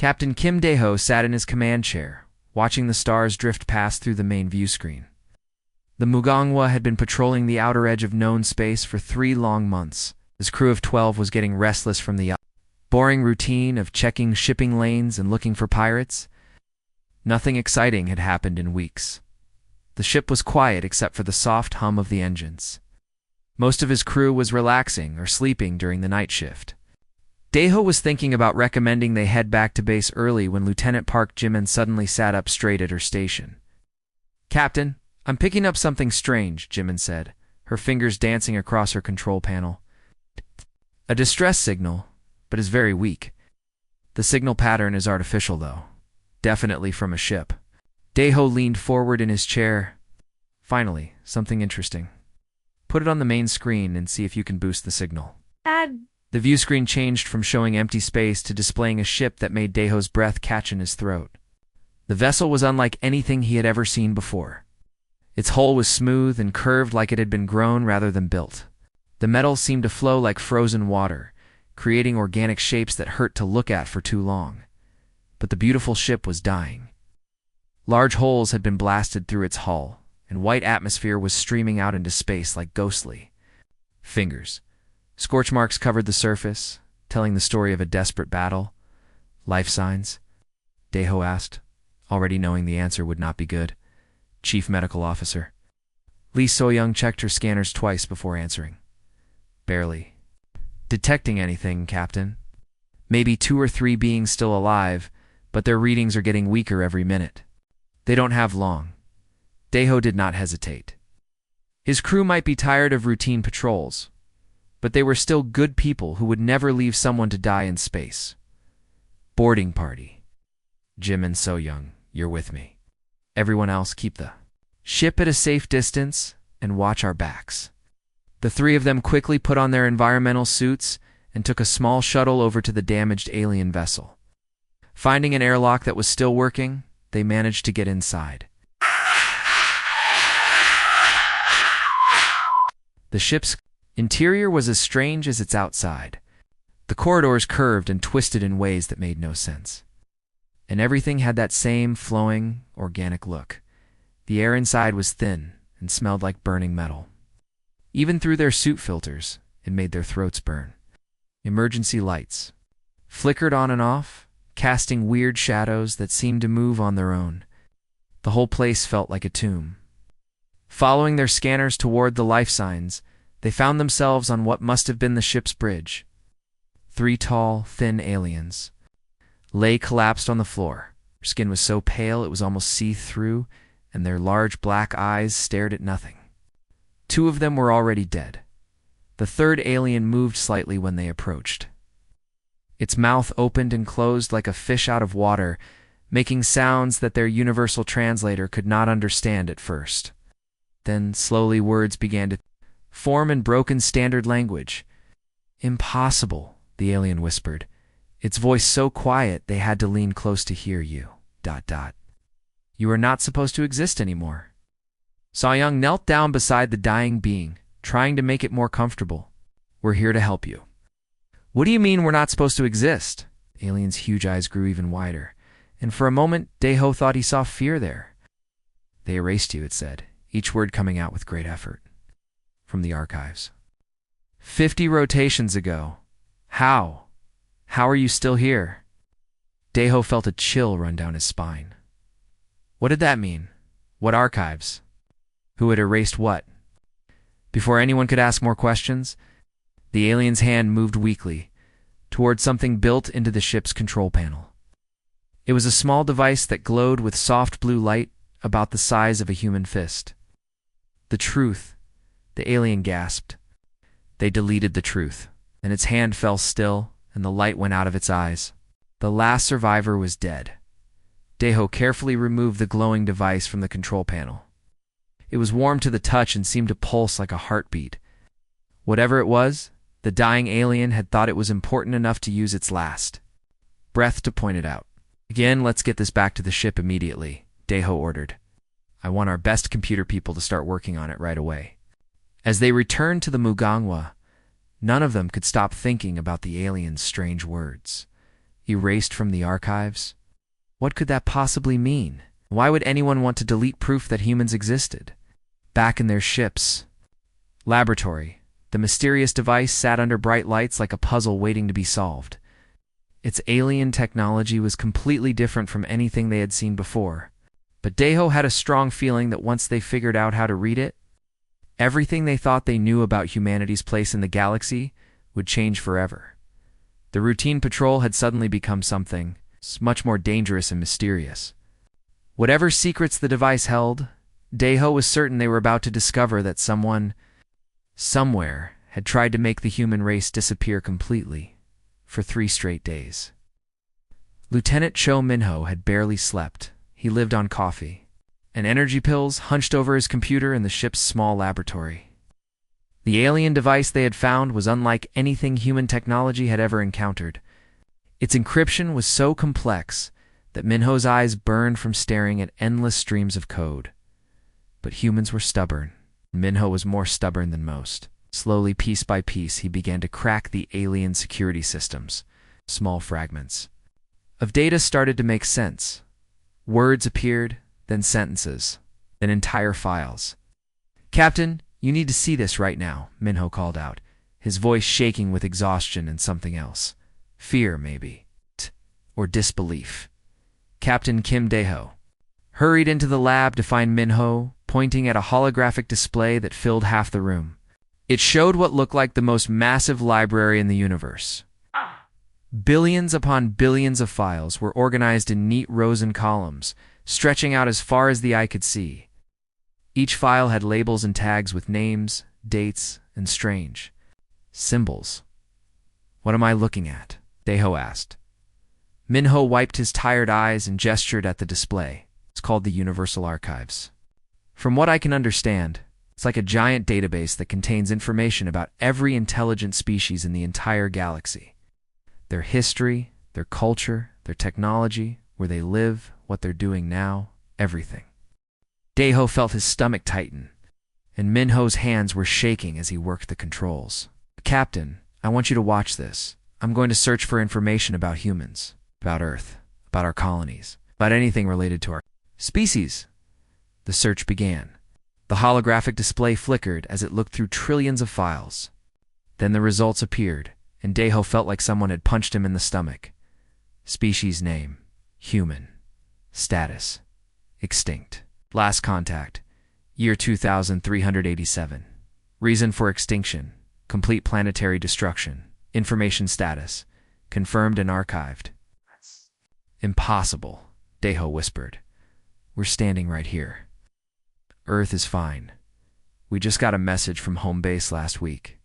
Captain Kim Dae-ho sat in his command chair, watching the stars drift past through the main view screen. The Mugangwa had been patrolling the outer edge of known space for 3 long months. His crew of 12 was getting restless from the boring routine of checking shipping lanes and looking for pirates. Nothing exciting had happened in weeks. The ship was quiet except for the soft hum of the engines. Most of his crew was relaxing or sleeping during the night shift. Dae-ho was thinking about recommending they head back to base early when Lieutenant Park Jimin suddenly sat up straight at her station. "Captain, I'm picking up something strange," Jimin said, her fingers dancing across her control panel. "A distress signal, but is very weak. The signal pattern is artificial, though. Definitely from a ship." Dae-ho leaned forward in his chair. "Finally, something interesting. Put it on the main screen and see if you can boost the signal." Dad. The view screen changed from showing empty space to displaying a ship that made Dae-ho's breath catch in his throat. The vessel was unlike anything he had ever seen before. Its hull was smooth and curved like it had been grown rather than built. The metal seemed to flow like frozen water, creating organic shapes that hurt to look at for too long. But the beautiful ship was dying. Large holes had been blasted through its hull, and white atmosphere was streaming out into space like ghostly fingers. Scorch marks covered the surface, telling the story of a desperate battle. "Life signs?" Dae-ho asked, already knowing the answer would not be good. "Chief Medical Officer." Lee So-young checked her scanners twice before answering. "Barely. Detecting anything, Captain. Maybe 2 or 3 beings still alive, but their readings are getting weaker every minute. They don't have long." Dae-ho did not hesitate. His crew might be tired of routine patrols, but they were still good people who would never leave someone to die in space. "Boarding party. Jim and So-young, you're with me. Everyone else, keep the ship at a safe distance and watch our backs." The 3 of them quickly put on their environmental suits and took a small shuttle over to the damaged alien vessel. Finding an airlock that was still working, they managed to get inside. The ship's interior was as strange as its outside. The corridors curved and twisted in ways that made no sense. And everything had that same flowing, organic look. The air inside was thin and smelled like burning metal. Even through their suit filters, it made their throats burn. Emergency lights flickered on and off, casting weird shadows that seemed to move on their own. The whole place felt like a tomb. Following their scanners toward the life signs, they found themselves on what must have been the ship's bridge. 3 tall, thin aliens lay collapsed on the floor. Their skin was so pale it was almost see-through, and their large black eyes stared at nothing. 2 of them were already dead. The 3rd alien moved slightly when they approached. Its mouth opened and closed like a fish out of water, making sounds that their universal translator could not understand at first. Then slowly words began to form in broken standard language. "Impossible," the alien whispered, its voice so quiet they had to lean close to hear you. ... "You are not supposed to exist anymore." So-young knelt down beside the dying being, trying to make it more comfortable. "We're here to help you." "What do you mean we're not supposed to exist?" The alien's huge eyes grew even wider, and for a moment Dae-ho thought he saw fear there. "They erased you," it said, each word coming out with great effort. "From the archives. 50 rotations ago. How? How are you still here?" Dae-ho felt a chill run down his spine. What did that mean? What archives? Who had erased what? Before anyone could ask more questions, the alien's hand moved weakly toward something built into the ship's control panel. It was a small device that glowed with soft blue light about the size of a human fist. "The truth," the alien gasped. They deleted the truth, and its hand fell still, and the light went out of its eyes. The last survivor was dead. Dae-ho carefully removed the glowing device from the control panel. It was warm to the touch and seemed to pulse like a heartbeat. Whatever it was, the dying alien had thought it was important enough to use its last breath to point it out. "Again, let's get this back to the ship immediately," Dae-ho ordered. "I want our best computer people to start working on it right away." As they returned to the Mugangwa, none of them could stop thinking about the alien's strange words. Erased from the archives? What could that possibly mean? Why would anyone want to delete proof that humans existed? Back in their ship's laboratory, the mysterious device sat under bright lights like a puzzle waiting to be solved. Its alien technology was completely different from anything they had seen before. But Deho had a strong feeling that once they figured out how to read it, everything they thought they knew about humanity's place in the galaxy would change forever. The routine patrol had suddenly become something much more dangerous and mysterious. Whatever secrets the device held, Deho was certain they were about to discover that someone, somewhere, had tried to make the human race disappear completely for 3 straight days. Lieutenant Cho Minho had barely slept. He lived on coffee and energy pills hunched over his computer in the ship's small laboratory. The alien device they had found was unlike anything human technology had ever encountered. Its encryption was so complex that Minho's eyes burned from staring at endless streams of code. But humans were stubborn. Minho was more stubborn than most. Slowly, piece by piece, he began to crack the alien security systems. Small fragments of data started to make sense. Words appeared, then sentences, then entire files. "Captain, you need to see this right now," Minho called out, his voice shaking with exhaustion and something else. Fear, maybe. Or disbelief. Captain Kim Deho hurried into the lab to find Minho, pointing at a holographic display that filled half the room. It showed what looked like the most massive library in the universe. Billions upon billions of files were organized in neat rows and columns, stretching out as far as the eye could see. Each file had labels and tags with names, dates, and strange symbols. "What am I looking at?" Deho asked. Minho wiped his tired eyes and gestured at the display. "It's called the Universal Archives. From what I can understand, it's like a giant database that contains information about every intelligent species in the entire galaxy. Their history, their culture, their technology, where they live, what they're doing now, everything." Deho felt his stomach tighten, and Minho's hands were shaking as he worked the controls. "Captain, I want you to watch this. I'm going to search for information about humans, about Earth, about our colonies, about anything related to our species." The search began. The holographic display flickered as it looked through trillions of files. Then the results appeared, and Deho felt like someone had punched him in the stomach. Species name: human. Status: extinct. Last contact: year 2387. Reason for extinction: complete planetary destruction. Information status: confirmed and archived. "Impossible," Deho whispered. "We're standing right here. Earth is fine. We just got a message from home base last week."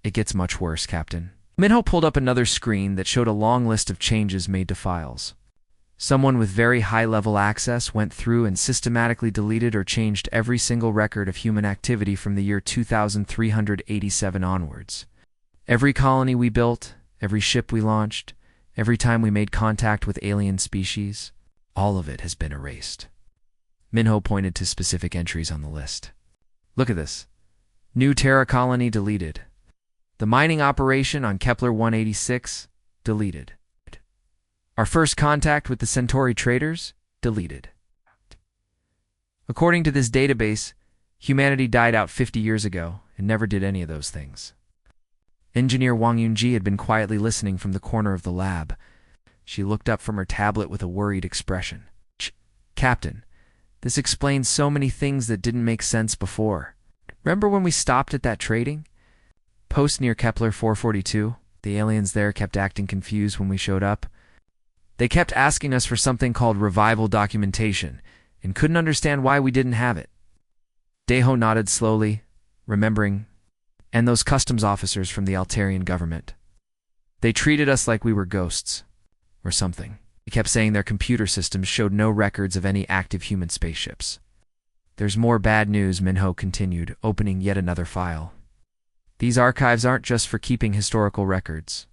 "It gets much worse, Captain." Minho pulled up another screen that showed a long list of changes made to files. Someone with very high-level access went through and systematically deleted or changed every single record of human activity from the year 2387 onwards. Every colony we built, every ship we launched, every time we made contact with alien species, all of it has been erased. Minho pointed to specific entries on the list. "Look at this. New Terra colony deleted. The mining operation on Kepler 186 deleted. Our first contact with the Centauri traders deleted." According to this database, humanity died out 50 years ago and never did any of those things. Engineer Wang Yunji had been quietly listening from the corner of the lab. She looked up from her tablet with a worried expression. "Captain, this explains so many things that didn't make sense before. Remember when we stopped at that trading post near Kepler 442? The aliens there kept acting confused when we showed up. They kept asking us for something called revival documentation and couldn't understand why we didn't have it." Deho nodded slowly, remembering, "And those customs officers from the Altarian government. They treated us like we were ghosts or something. They kept saying their computer systems showed no records of any active human spaceships." "There's more bad news," Minho continued, opening yet another file. "These archives aren't just for keeping historical records.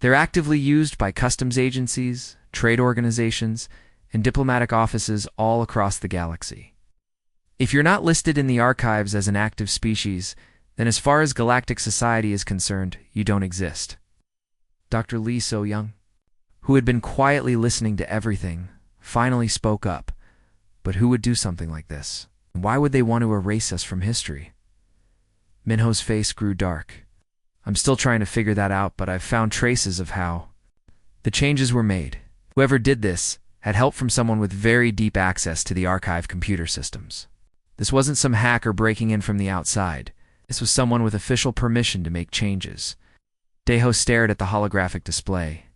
They're actively used by customs agencies, trade organizations, and diplomatic offices all across the galaxy. If you're not listed in the archives as an active species, then as far as galactic society is concerned, you don't exist." "Dr. Lee So-young?" who had been quietly listening to everything, finally spoke up. But who would do something like this? Why would they want to erase us from history? Minho's face grew dark. I'm still trying to figure that out, but I've found traces of how the changes were made. Whoever did this had help from someone with very deep access to the archive computer systems. This wasn't some hacker breaking in from the outside. This was someone with official permission to make changes. Deho stared at the holographic display,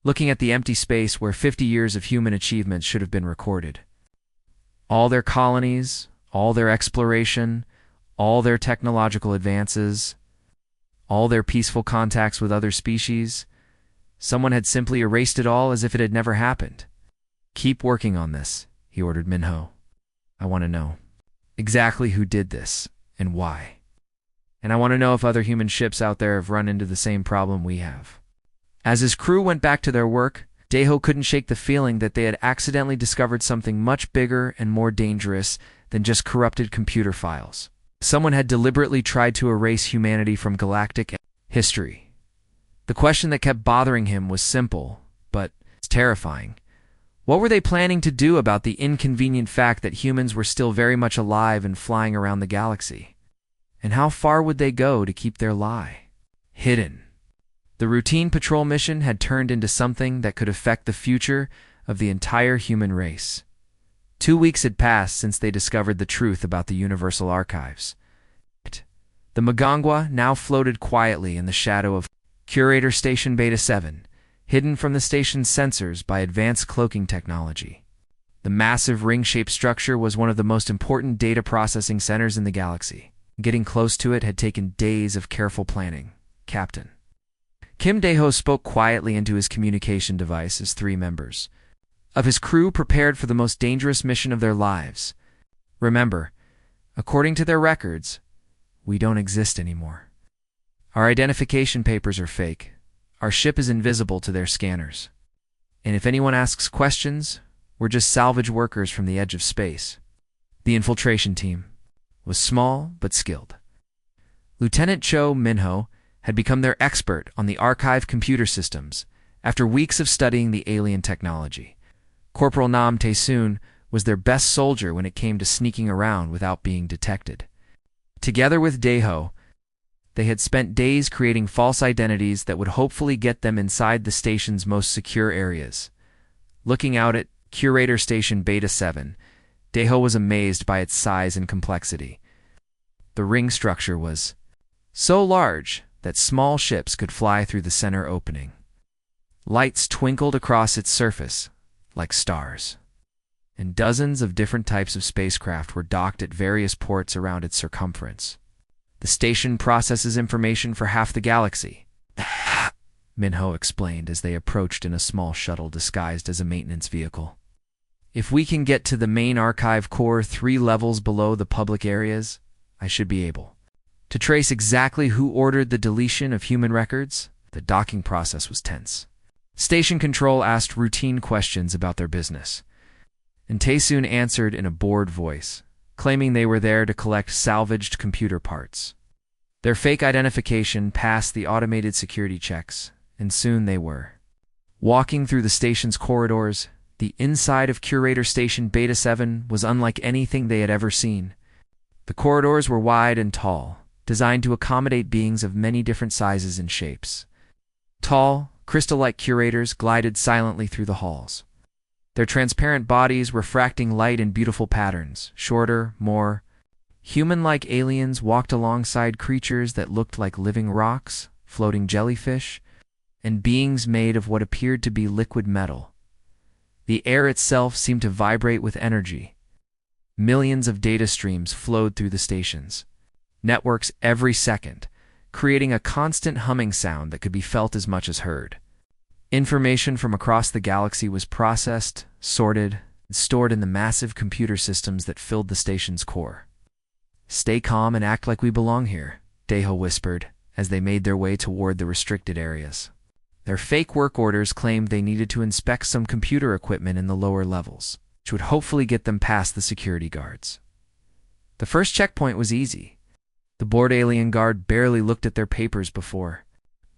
looking at the empty space where 50 years of human achievements should have been recorded. All their colonies, all their exploration, all their technological advances, all their peaceful contacts with other species. Someone had simply erased it all as if it had never happened. Keep working on this, he ordered Minho. I want to know exactly who did this and why. And I want to know if other human ships out there have run into the same problem we have. As his crew went back to their work, Deho couldn't shake the feeling that they had accidentally discovered something much bigger and more dangerous than just corrupted computer files. Someone had deliberately tried to erase humanity from galactic history. The question that kept bothering him was simple, but terrifying. What were they planning to do about the inconvenient fact that humans were still very much alive and flying around the galaxy? And how far would they go to keep their lie hidden? The routine patrol mission had turned into something that could affect the future of the entire human race. 2 weeks had passed since they discovered the truth about the Universal Archives. The Magangwa now floated quietly in the shadow of Curator Station Beta 7, hidden from the station's sensors by advanced cloaking technology. The massive ring-shaped structure was one of the most important data processing centers in the galaxy. Getting close to it had taken days of careful planning. Captain Kim Deho spoke quietly into his communication device as 3 members of his crew prepared for the most dangerous mission of their lives. Remember, according to their records, we don't exist anymore. Our identification papers are fake. Our ship is invisible to their scanners. And if anyone asks questions, we're just salvage workers from the edge of space. The infiltration team was small but skilled. Lieutenant Cho Minho had become their expert on the archive computer systems after weeks of studying the alien technology. Corporal Nam Tae-soon was their best soldier when it came to sneaking around without being detected. Together with Deho, they had spent days creating false identities that would hopefully get them inside the station's most secure areas. Looking out at Curator Station Beta 7, Deho was amazed by its size and complexity. The ring structure was so large that small ships could fly through the center opening. Lights twinkled across its surface like stars, and dozens of different types of spacecraft were docked at various ports around its circumference. The station processes information for half the galaxy, Minho explained as they approached in a small shuttle disguised as a maintenance vehicle. If we can get to the main archive core 3 levels below the public areas, I should be able to trace exactly who ordered the deletion of human records. The docking process was tense. Station control asked routine questions about their business, and Tae-soon answered in a bored voice, claiming they were there to collect salvaged computer parts. Their fake identification passed the automated security checks, and soon they were walking through the station's corridors. The inside of Curator Station Beta 7 was unlike anything they had ever seen. The corridors were wide and tall, designed to accommodate beings of many different sizes and shapes. Tall, crystal-like curators glided silently through the halls, their transparent bodies refracting light in beautiful patterns. Shorter, more human-like aliens walked alongside creatures that looked like living rocks, floating jellyfish, and beings made of what appeared to be liquid metal. The air itself seemed to vibrate with energy. Millions of data streams flowed through the stations, networks every second, creating a constant humming sound that could be felt as much as heard. Information from across the galaxy was processed, sorted, and stored in the massive computer systems that filled the station's core. Stay calm and act like we belong here, Deho whispered as they made their way toward the restricted areas. Their fake work orders claimed they needed to inspect some computer equipment in the lower levels, which would hopefully get them past the security guards. The first checkpoint was easy. The bored alien guard barely looked at their papers before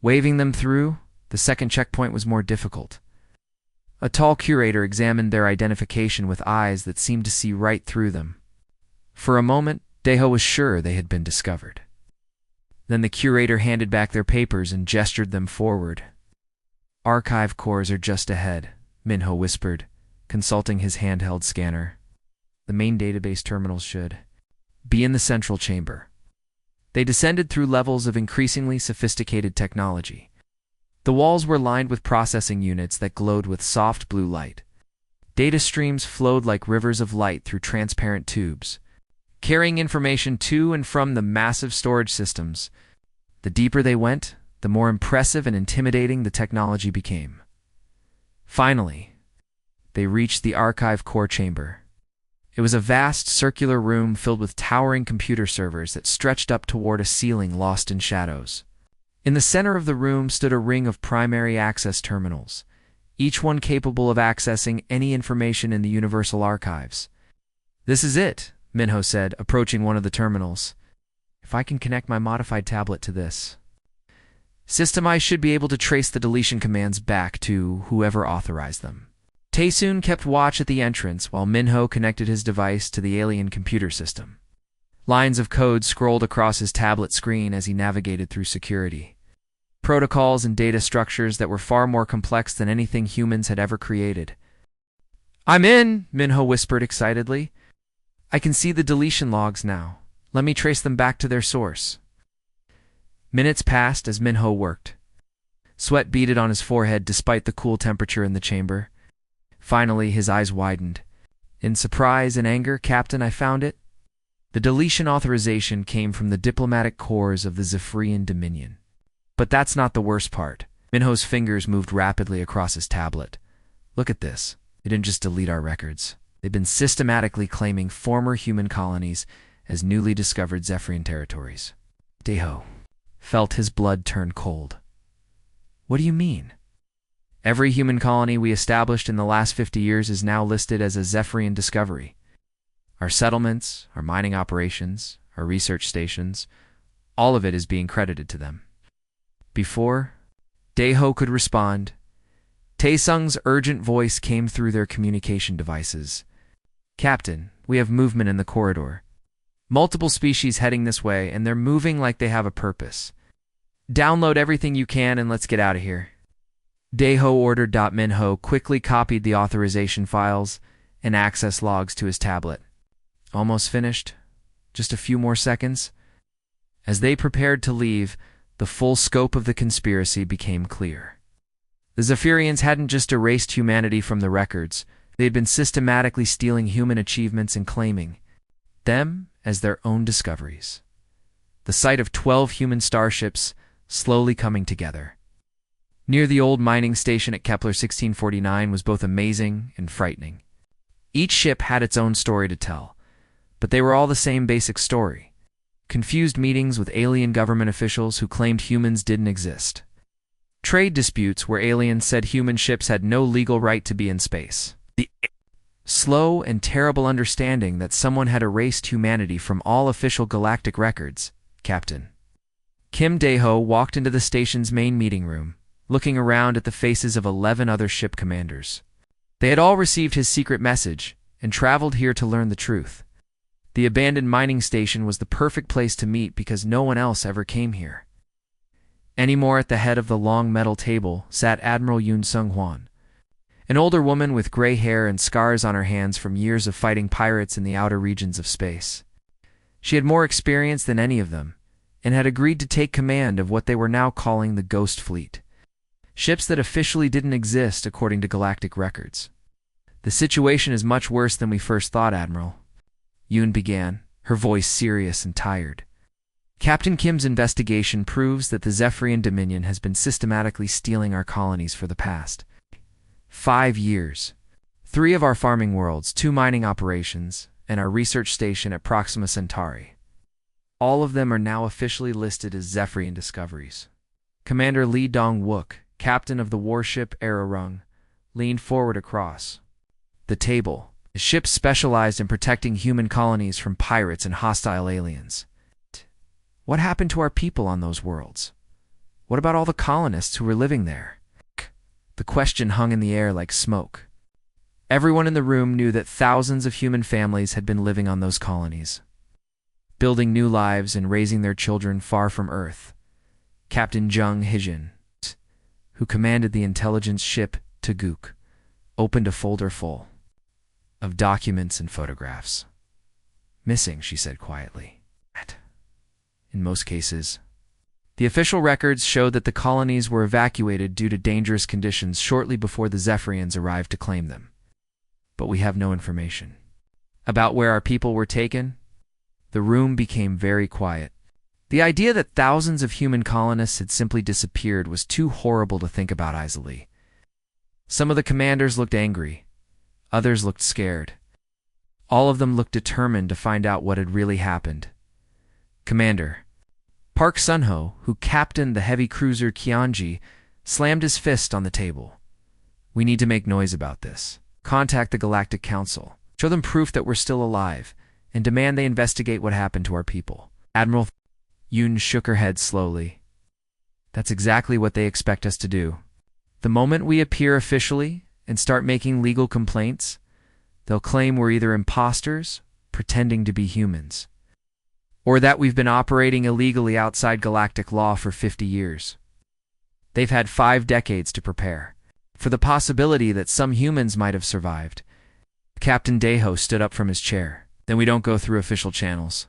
waving them through. The second checkpoint was more difficult. A tall curator examined their identification with eyes that seemed to see right through them. For a moment, Deho was sure they had been discovered. Then the curator handed back their papers and gestured them forward. "Archive cores are just ahead," Minho whispered, consulting his handheld scanner. "The main database terminals should be in the central chamber." They descended through levels of increasingly sophisticated technology. The walls were lined with processing units that glowed with soft blue light. Data streams flowed like rivers of light through transparent tubes, carrying information to and from the massive storage systems. The deeper they went, the more impressive and intimidating the technology became. Finally, they reached the archive core chamber. It was a vast circular room filled with towering computer servers that stretched up toward a ceiling lost in shadows. In the center of the room stood a ring of primary access terminals, each one capable of accessing any information in the Universal Archives. "This is it," Minho said, approaching one of the terminals. "If I can connect my modified tablet to this system, I should be able to trace the deletion commands back to whoever authorized them." Taesoon kept watch at the entrance while Minho connected his device to the alien computer system. Lines of code scrolled across his tablet screen as he navigated through security. Protocols and data structures that were far more complex than anything humans had ever created. "I'm in," Minho whispered excitedly. "I can see the deletion logs now. Let me trace them back to their source." Minutes passed as Minho worked. Sweat beaded on his forehead despite the cool temperature in the chamber. Finally, his eyes widened. "In surprise and anger, Captain, I found it." The deletion authorization came from the diplomatic corps of the Zephyrian Dominion. But that's not the worst part. Minho's fingers moved rapidly across his tablet. "Look at this. They didn't just delete our records. They've been systematically claiming former human colonies as newly discovered Zephyrian territories." Deho felt his blood turn cold. "What do you mean?" "Every human colony we established in the last 50 years is now listed as a Zephyrian discovery. Our settlements, our mining operations, our research stations, all of it is being credited to them." Before Deho could respond, Taesung's urgent voice came through their communication devices. "Captain, we have movement in the corridor. Multiple species heading this way, and they're moving like they have a purpose. Download everything you can and let's get out of here." Deho ordered. Minho quickly copied the authorization files and access logs to his tablet. "Almost finished. Just a few more seconds." As they prepared to leave, the full scope of the conspiracy became clear. The Zephyrians hadn't just erased humanity from the records. They had been systematically stealing human achievements and claiming them as their own discoveries. The sight of 12 human starships slowly coming together near the old mining station at Kepler 1649 was both amazing and frightening. Each ship had its own story to tell, but they were all the same basic story. Confused meetings with alien government officials who claimed humans didn't exist. Trade disputes where aliens said human ships had no legal right to be in space. The slow and terrible understanding that someone had erased humanity from all official galactic records. Captain Kim Deho walked into the station's main meeting room, looking around at the faces of 11 other ship commanders. They had all received his secret message and traveled here to learn the truth. The abandoned mining station was the perfect place to meet because no one else ever came here. Anymore at the head of the long metal table sat Admiral Yoon Sung-hwan, an older woman with gray hair and scars on her hands from years of fighting pirates in the outer regions of space. She had more experience than any of them, and had agreed to take command of what they were now calling the Ghost Fleet, ships that officially didn't exist according to galactic records. "The situation is much worse than we first thought, Admiral," Yoon began, her voice serious and tired. "Captain Kim's investigation proves that the Zephyrian Dominion has been systematically stealing our colonies for the past 5 years. 3 of our farming worlds, 2 mining operations, and our research station at Proxima Centauri. All of them are now officially listed as Zephyrian discoveries." Commander Lee Dong-wook, captain of the warship Ararung, leaned forward across the table. The ship specialized in protecting human colonies from pirates and hostile aliens. What happened to our people on those worlds? What about all the colonists who were living there? The question hung in the air like smoke. Everyone in the room knew that thousands of human families had been living on those colonies, building new lives and raising their children far from Earth. Captain Jung Hijin, who commanded the intelligence ship Taguk, opened a folder full of documents and photographs. "Missing," she said quietly. In most cases, the official records showed that the colonies were evacuated due to dangerous conditions shortly before the Zephyrians arrived to claim them. But we have no information about where our people were taken. The room became very quiet. The idea that thousands of human colonists had simply disappeared was too horrible to think about easily. Some of the commanders looked angry. Others looked scared. All of them looked determined to find out what had really happened. Commander Park Sunho, who captained the heavy cruiser Kianji, slammed his fist on the table. "We need to make noise about this. Contact the Galactic Council. Show them proof that we're still alive, and demand they investigate what happened to our people." Admiral Yoon shook her head slowly. "That's exactly what they expect us to do. The moment we appear officially and start making legal complaints, they'll claim we're either imposters, pretending to be humans, or that we've been operating illegally outside galactic law for 50 years. They've had 5 decades to prepare for the possibility that some humans might have survived." Captain Daeho stood up from his chair. "Then we don't go through official channels.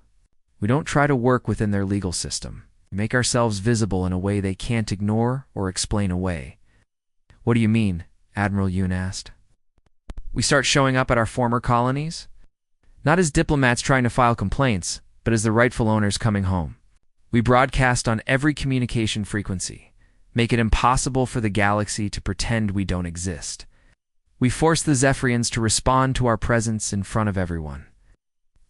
We don't try to work within their legal system. We make ourselves visible in a way they can't ignore or explain away." "What do you mean?" Admiral Yoon asked. "We start showing up at our former colonies, not as diplomats trying to file complaints, but as the rightful owners coming home. We broadcast on every communication frequency, make it impossible for the galaxy to pretend we don't exist. We force the Zephyrians to respond to our presence in front of everyone."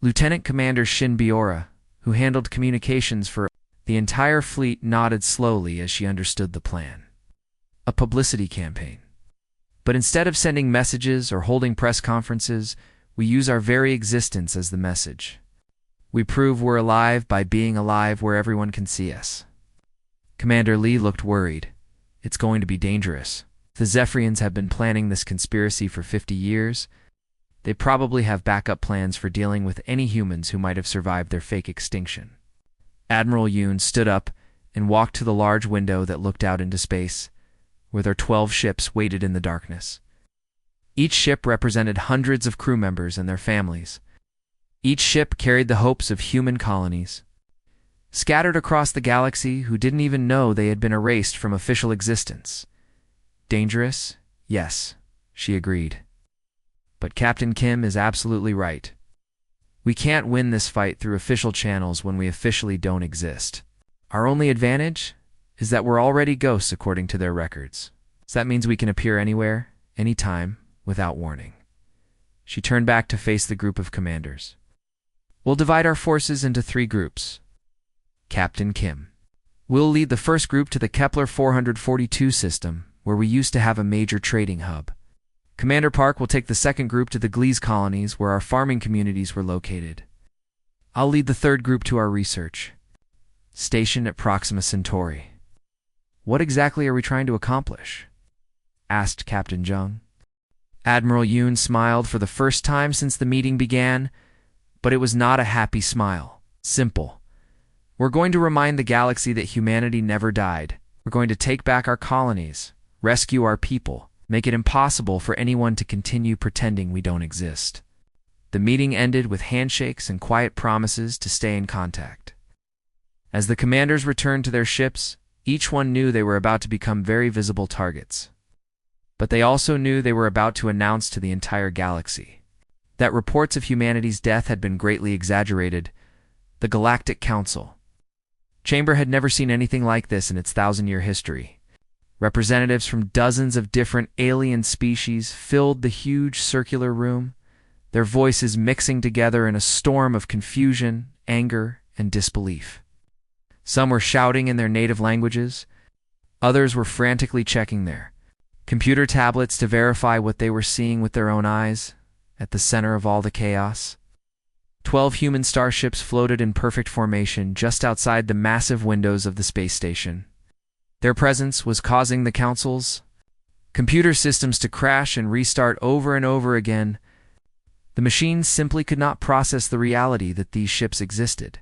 Lieutenant Commander Shin Biora, who handled communications for the entire fleet, nodded slowly as she understood the plan. "A publicity campaign. But instead of sending messages or holding press conferences, we use our very existence as the message. We prove we're alive by being alive where everyone can see us." Commander Lee looked worried. "It's going to be dangerous. The Zephyrians have been planning this conspiracy for 50 years. They probably have backup plans for dealing with any humans who might have survived their fake extinction." Admiral Yoon stood up and walked to the large window that looked out into space, where their 12 ships waited in the darkness. Each ship represented hundreds of crew members and their families. Each ship carried the hopes of human colonies, scattered across the galaxy, who didn't even know they had been erased from official existence. "Dangerous? Yes," she agreed. "But Captain Kim is absolutely right. We can't win this fight through official channels when we officially don't exist. Our only advantage is that we're already ghosts according to their records. So that means we can appear anywhere, anytime, without warning." She turned back to face the group of commanders. "We'll divide our forces into 3 groups. Captain Kim will lead the first group to the Kepler 442 system, where we used to have a major trading hub. Commander Park will take the second group to the Gliese colonies, where our farming communities were located. I'll lead the third group to our research station at Proxima Centauri." "What exactly are we trying to accomplish?" asked Captain Jung. Admiral Yoon smiled for the first time since the meeting began, but it was not a happy smile. "Simple. We're going to remind the galaxy that humanity never died. We're going to take back our colonies, rescue our people, make it impossible for anyone to continue pretending we don't exist." The meeting ended with handshakes and quiet promises to stay in contact. As the commanders returned to their ships, each one knew they were about to become very visible targets. But they also knew they were about to announce to the entire galaxy that reports of humanity's death had been greatly exaggerated. The Galactic Council Chamber had never seen anything like this in its 1,000-year history. Representatives from dozens of different alien species filled the huge circular room, their voices mixing together in a storm of confusion, anger, and disbelief. Some were shouting in their native languages. Others were frantically checking their computer tablets to verify what they were seeing with their own eyes. At the center of all the chaos, 12 human starships floated in perfect formation just outside the massive windows of the space station. Their presence was causing the council's computer systems to crash and restart over and over again. The machines simply could not process the reality that these ships existed.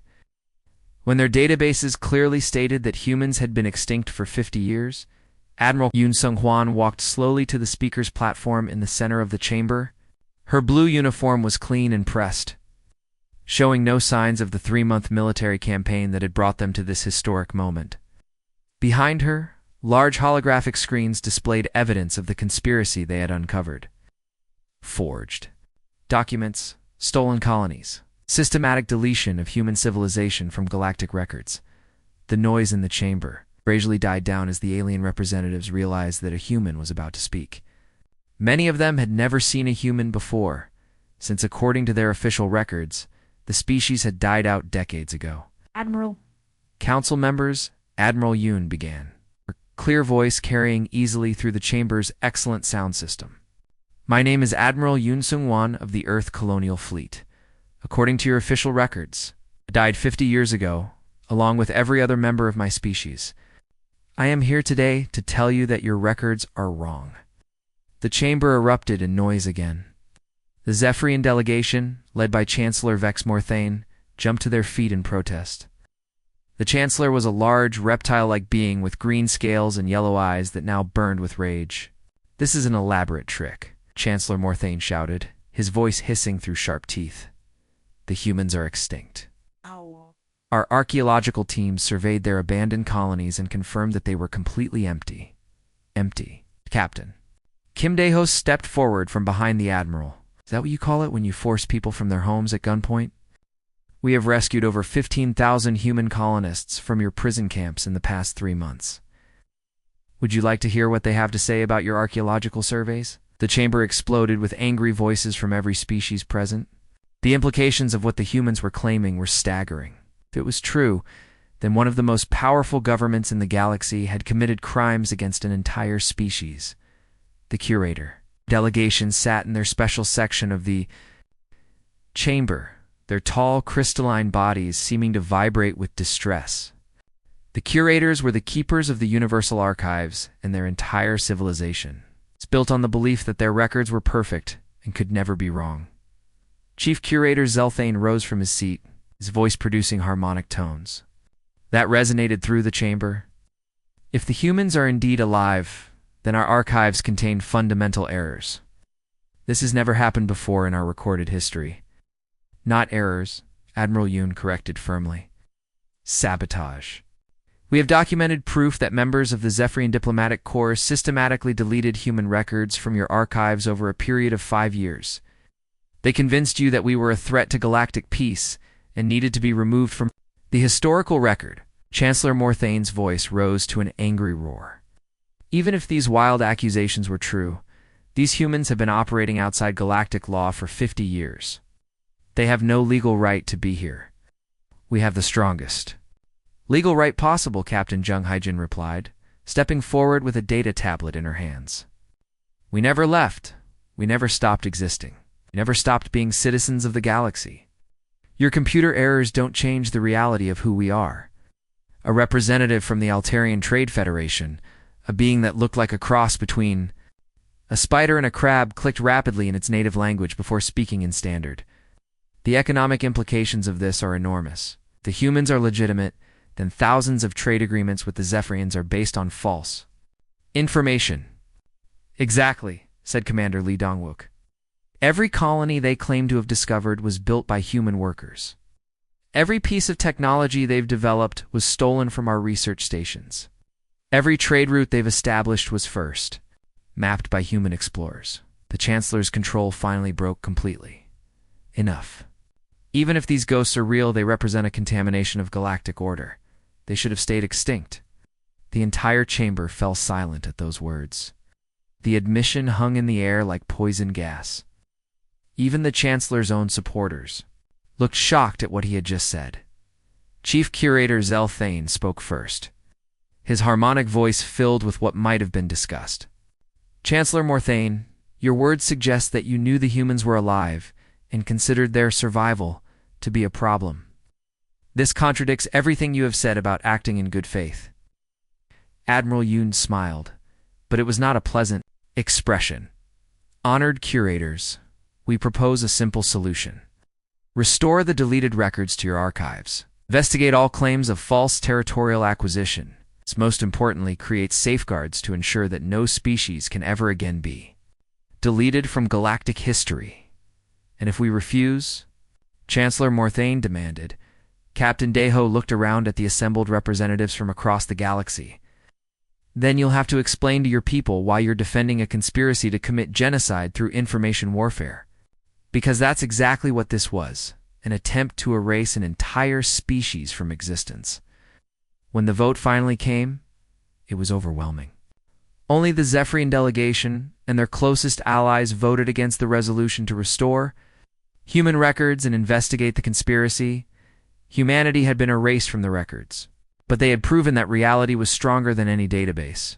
When their databases clearly stated that humans had been extinct for 50 years, Admiral Yoon Sung-hwan walked slowly to the speaker's platform in the center of the chamber. Her blue uniform was clean and pressed, showing no signs of the 3-month military campaign that had brought them to this historic moment. Behind her, large holographic screens displayed evidence of the conspiracy they had uncovered. Forged documents, stolen colonies, systematic deletion of human civilization from galactic records. The noise in the chamber gradually died down as the alien representatives realized that a human was about to speak. Many of them had never seen a human before, since according to their official records, the species had died out decades ago. Admiral. Council members, Admiral Yoon began, her clear voice carrying easily through the chamber's excellent sound system. My name is Admiral Yoon Sung-hwan of the Earth Colonial Fleet. According to your official records, I died 50 years ago, along with every other member of my species. I am here today to tell you that your records are wrong. The chamber erupted in noise again. The Zephyrian delegation, led by Chancellor Vex Morthane, jumped to their feet in protest. The Chancellor was a large, reptile-like being with green scales and yellow eyes that now burned with rage. This is an elaborate trick, Chancellor Morthane shouted, his voice hissing through sharp teeth. The humans are extinct. Ow. Our archaeological teams surveyed their abandoned colonies and confirmed that they were completely empty. Empty. Captain. Kim Dae-ho stepped forward from behind the Admiral. Is that what you call it when you force people from their homes at gunpoint? We have rescued over 15,000 human colonists from your prison camps in the past 3 months. Would you like to hear what they have to say about your archaeological surveys? The chamber exploded with angry voices from every species present. The implications of what the humans were claiming were staggering. If it was true, then one of the most powerful governments in the galaxy had committed crimes against an entire species. The curator. Delegations sat in their special section of the chamber, their tall, crystalline bodies seeming to vibrate with distress. The curators were the keepers of the Universal Archives and their entire civilization. It's built on the belief that their records were perfect and could never be wrong. Chief Curator Zelthane rose from his seat, his voice producing harmonic tones. That resonated through the chamber. If the humans are indeed alive, then our archives contain fundamental errors. This has never happened before in our recorded history. Not errors, Admiral Yoon corrected firmly. Sabotage. We have documented proof that members of the Zephyrian Diplomatic Corps systematically deleted human records from your archives over a period of 5 years. They convinced you that we were a threat to galactic peace and needed to be removed from the historical record. Chancellor Morthane's voice rose to an angry roar. Even if these wild accusations were true, these humans have been operating outside galactic law for 50 years. They have no legal right to be here. We have the strongest legal right possible, Captain Jung Haijin replied, stepping forward with a data tablet in her hands. We never left. We never stopped existing. We never stopped being citizens of the galaxy. Your computer errors don't change the reality of who we are. A representative from the Altarian Trade Federation, a being that looked like a cross between a spider and a crab, clicked rapidly in its native language before speaking in standard. The economic implications of this are enormous. The humans are legitimate, then thousands of trade agreements with the Zephyrians are based on false information. Exactly, said Commander Lee Dongwook. Every colony they claim to have discovered was built by human workers. Every piece of technology they've developed was stolen from our research stations. Every trade route they've established was first mapped by human explorers. The Chancellor's control finally broke completely. Enough. Even if these ghosts are real, they represent a contamination of galactic order. They should have stayed extinct. The entire chamber fell silent at those words. The admission hung in the air like poison gas. Even the Chancellor's own supporters looked shocked at what he had just said. Chief Curator Zelthane spoke first, his harmonic voice filled with what might have been discussed. Chancellor Morthane, your words suggest that you knew the humans were alive and considered their survival to be a problem. This contradicts everything you have said about acting in good faith. Admiral Yoon smiled, but it was not a pleasant Expression. Honored curators, we propose a simple solution. Restore the deleted records to your archives. Investigate all claims of false territorial acquisition. Most importantly, create safeguards to ensure that no species can ever again be deleted from galactic history. And if we refuse, Chancellor Morthane demanded. Captain Deho looked around at the assembled representatives from across the galaxy. Then you'll have to explain to your people why you're defending a conspiracy to commit genocide through information warfare. Because that's exactly what this was, an attempt to erase an entire species from existence. When the vote finally came, it was overwhelming. Only the Zephyrian delegation and their closest allies voted against the resolution to restore human records and investigate the conspiracy. Humanity had been erased from the records, but they had proven that reality was stronger than any database.